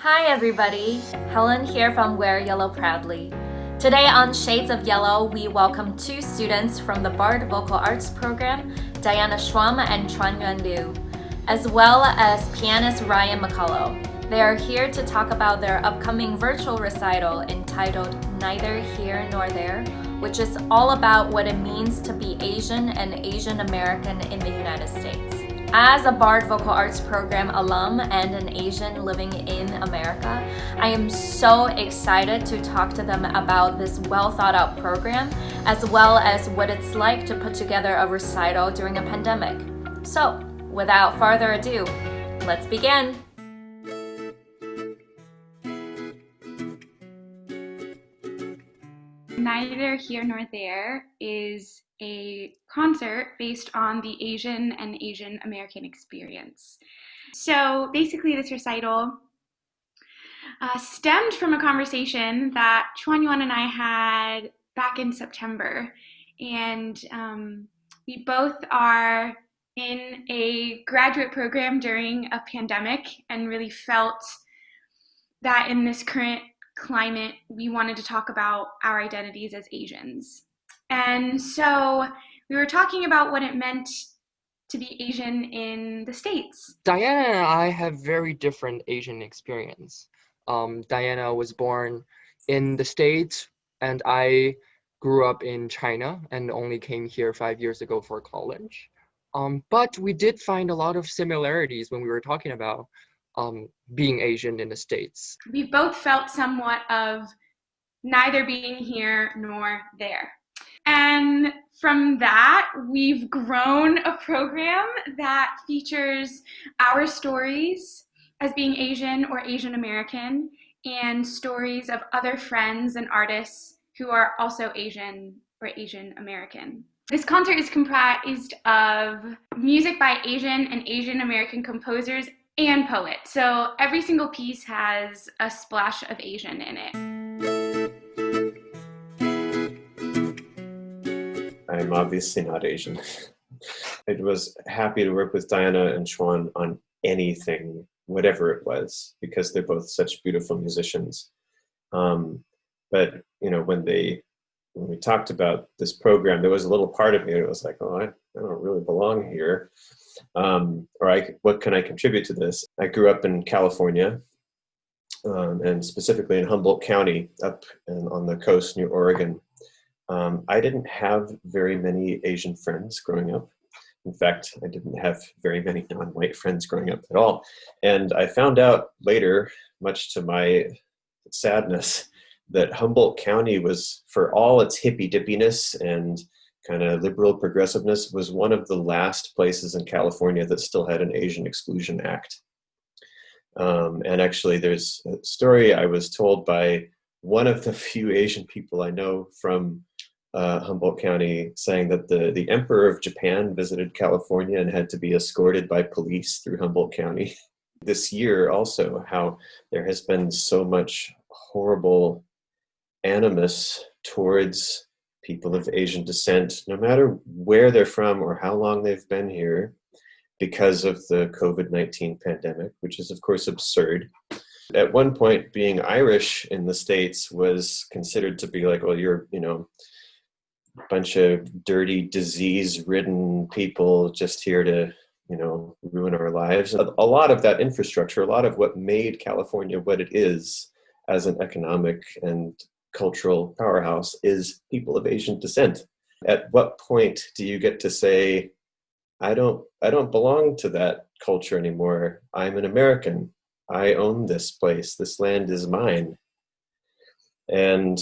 Hi everybody, Helen here from Wear Yellow Proudly. Today on Shades of Yellow, we welcome two students from the Bard Vocal Arts program, Diana Schwamm and Chuan Yuan Liu, as well as pianist Ryan McCullough. They are here to talk about their upcoming virtual recital entitled Neither Here Nor There, which is all about what it means to be Asian and Asian American in the United States. As a Bard Vocal Arts program alum and an Asian living in America, I am so excited to talk to them about this well thought out program, as well as what it's like to put together a recital during a pandemic. So, without further ado, let's begin. Neither Here Nor There is a concert based on the Asian and Asian American experience. So basically, this recital stemmed from a conversation that Chuan Yuan and I had back in September. And we both are in a graduate program during a pandemic and really felt that in this current climate, we wanted to talk about our identities as Asians. And so we were talking about what it meant to be Asian in the States. Diana and I have very different Asian experience. Diana was born in the States, and I grew up in China and only came here 5 years ago for college. But we did find a lot of similarities when we were talking about being Asian in the States. We both felt somewhat of neither being here nor there. And from that, we've grown a program that features our stories as being Asian or Asian American and stories of other friends and artists who are also Asian or Asian American. This concert is comprised of music by Asian and Asian American composers and poets. So every single piece has a splash of Asian in it. I'm obviously not Asian. I was happy to work with Diana and Chuan on anything, whatever it was, because they're both such beautiful musicians. But when we talked about this program, there was a little part of me that was like, oh, I don't really belong here. What can I contribute to this? I grew up in California, and specifically in Humboldt County, up on the coast near Oregon. I didn't have very many Asian friends growing up. In fact, I didn't have very many non-white friends growing up at all. And I found out later, much to my sadness, that Humboldt County was, for all its hippy-dippiness and kind of liberal progressiveness, was one of the last places in California that still had an Asian Exclusion Act. And actually, there's a story I was told by one of the few Asian people I know from Humboldt County, saying that the Emperor of Japan visited California and had to be escorted by police through Humboldt County. This year also, how there has been so much horrible animus towards people of Asian descent, no matter where they're from or how long they've been here, because of the COVID-19 pandemic, which is of course absurd. At one point, being Irish in the States was considered to be like, well, you're, a bunch of dirty, disease-ridden people just here to, ruin our lives. A lot of that infrastructure, a lot of what made California what it is as an economic and cultural powerhouse is people of Asian descent. At what point do you get to say, I don't belong to that culture anymore. I'm an American. I own this place. This land is mine. And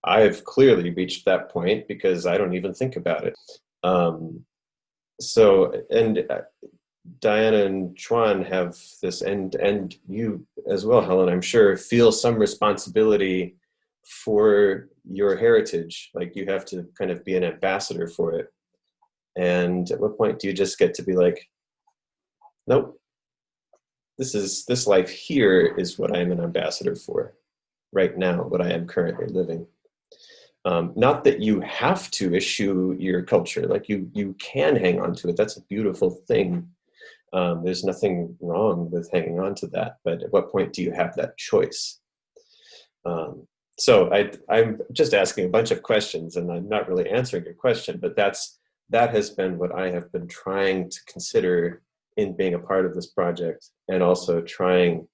I've clearly reached that point because I don't even think about it. Diana and Chuan have this, and you as well, Helen, I'm sure, feel some responsibility for your heritage. Like you have to kind of be an ambassador for it. And at what point do you just get to be like, nope, this life here is what I'm an ambassador for right now, what I am currently living. Not that you have to eschew your culture, like you can hang on to it. That's a beautiful thing. There's nothing wrong with hanging on to that, but at what point do you have that choice? So I'm just asking a bunch of questions, and I'm not really answering your question, but that has been what I have been trying to consider in being a part of this project, and also trying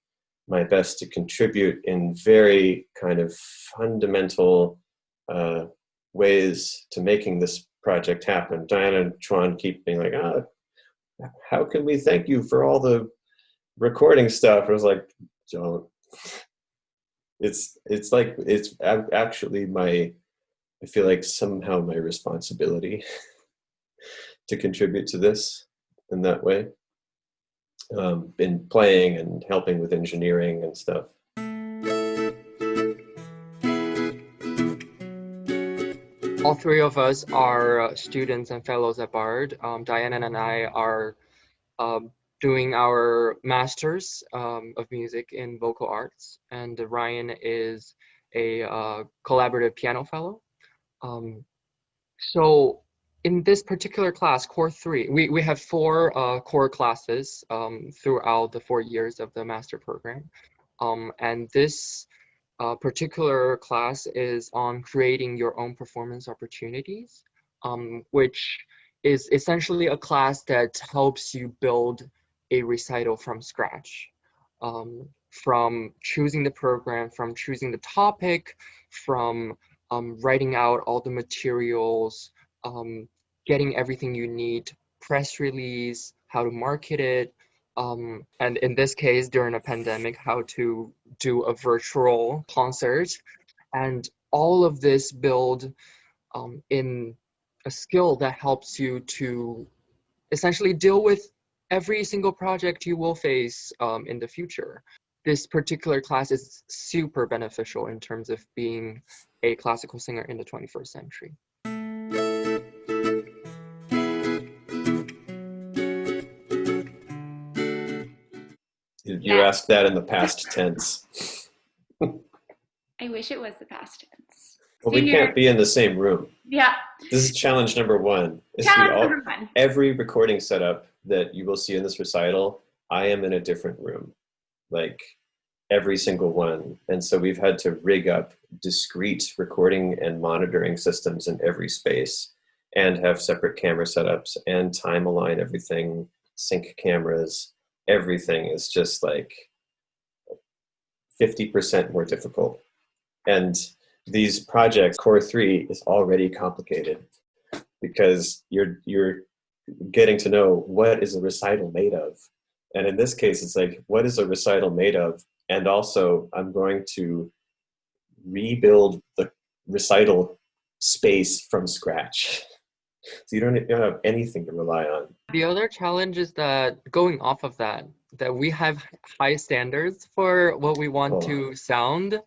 my best to contribute in very kind of fundamental ways to making this project happen. Diana and Chuan keep being like, how can we thank you for all the recording stuff? I was like, don't. It's actually I feel like somehow my responsibility to contribute to this in that way. In playing and helping with engineering and stuff. All three of us are students and fellows at Bard. Diana and I are doing our masters of music in vocal arts, and Ryan is a collaborative piano fellow. So in this particular class, Core 3, we have 4 core classes throughout the 4 years of the master program. And this particular class is on creating your own performance opportunities, which is essentially a class that helps you build a recital from scratch, from choosing the program, from choosing the topic, from writing out all the materials, getting everything you need, press release, how to market it, and in this case, during a pandemic, how to do a virtual concert. And all of this build in a skill that helps you to essentially deal with every single project you will face in the future. This particular class is super beneficial in terms of being a classical singer in the 21st century. You asked that in the past tense. I wish it was the past tense. Well, we can't be in the same room. Yeah. This is challenge number 1. Number 1. Every recording setup that you will see in this recital, I am in a different room, like every single one. And so we've had to rig up discrete recording and monitoring systems in every space, and have separate camera setups and time align everything, sync cameras. Everything is just like 50% more difficult. And these projects, Core 3 is already complicated because you're getting to know what is a recital made of. And in this case, it's like, what is a recital made of? And also, I'm going to rebuild the recital space from scratch. So you don't have anything to rely on. The other challenge is that going off of that we have high standards for what we want to sound,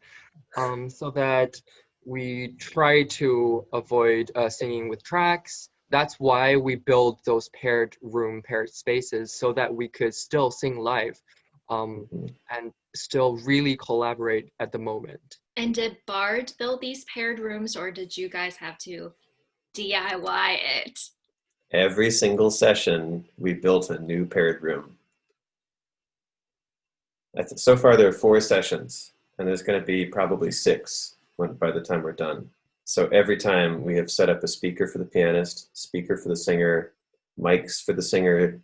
so that we try to avoid singing with tracks. That's why we build those paired spaces, so that we could still sing live and still really collaborate at the moment. And did Bard build these paired rooms, or did you guys have to DIY it? Every single session, we built a new paired room. So far, there are 4 sessions, and there's going to be probably 6 by the time we're done. So every time we have set up a speaker for the pianist, speaker for the singer, mics for the singer,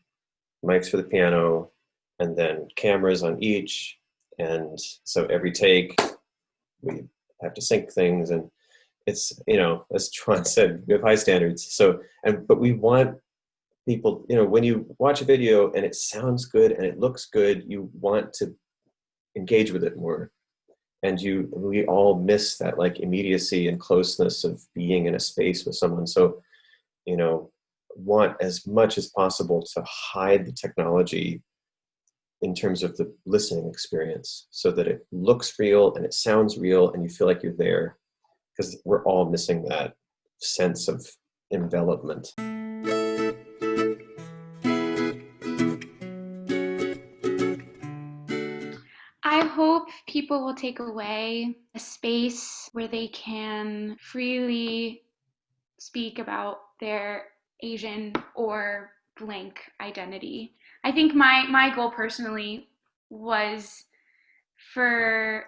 mics for the piano, and then cameras on each. And so every take, we have to sync things, and it's, as Chuan said, we have high standards. So, but we want people, when you watch a video and it sounds good and it looks good, you want to engage with it more. And we all miss that like immediacy and closeness of being in a space with someone. So, want as much as possible to hide the technology in terms of the listening experience, so that it looks real and it sounds real and you feel like you're there, because we're all missing that sense of envelopment. I hope people will take away a space where they can freely speak about their Asian or blank identity. I think my goal personally was for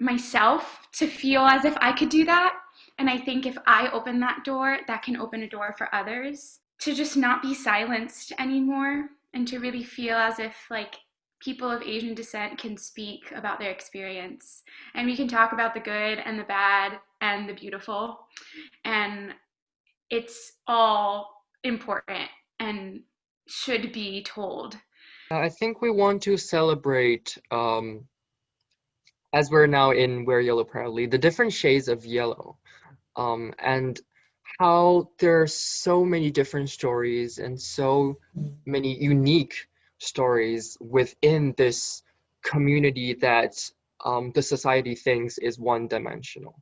myself to feel as if I could do that. And I think if I open that door, that can open a door for others to just not be silenced anymore, and to really feel as if like people of Asian descent can speak about their experience, and we can talk about the good and the bad and the beautiful, and it's all important and should be told. I think we want to celebrate, as we're now in Wear Yellow Proudly, the different shades of yellow, and how there are so many different stories and so many unique stories within this community that the society thinks is one-dimensional.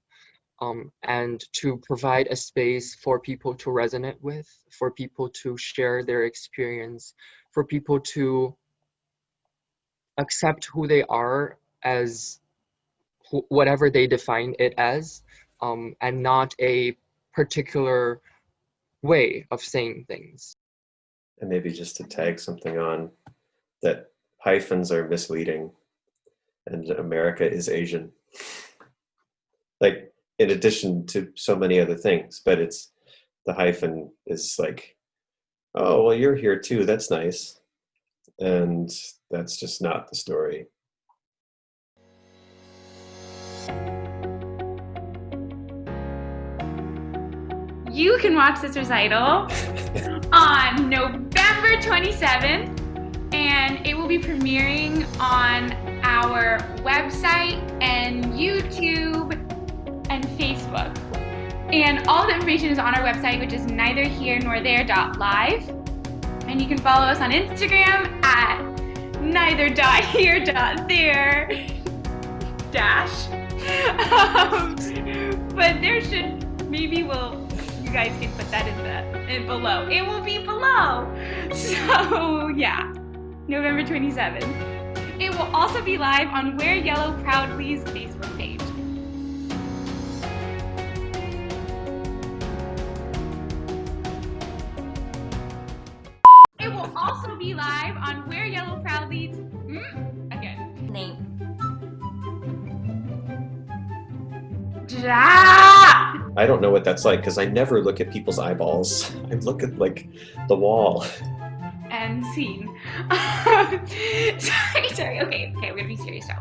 And to provide a space for people to resonate with, for people to share their experience, for people to accept who they are as whatever they define it as, and not a particular way of saying things. And maybe just to tag something on, that hyphens are misleading and America is Asian. Like, in addition to so many other things, but it's, the hyphen is like, oh, well, you're here too, that's nice. And that's just not the story. You can watch this recital on November 27th, and it will be premiering on our website and YouTube and Facebook. And all the information is on our website, which is neitherherenorthere.live. And you can follow us on Instagram at neither.here.there dash. But there should, maybe you guys can put that in below. It will be below. So yeah, November 27th. It will also be live on Wear Yellow Proudly's Facebook page. It will also be live on Wear Yellow Proudly's Name. I don't know what that's like because I never look at people's eyeballs. I look at like the wall. And scene. Sorry. Okay, I'm gonna be serious now.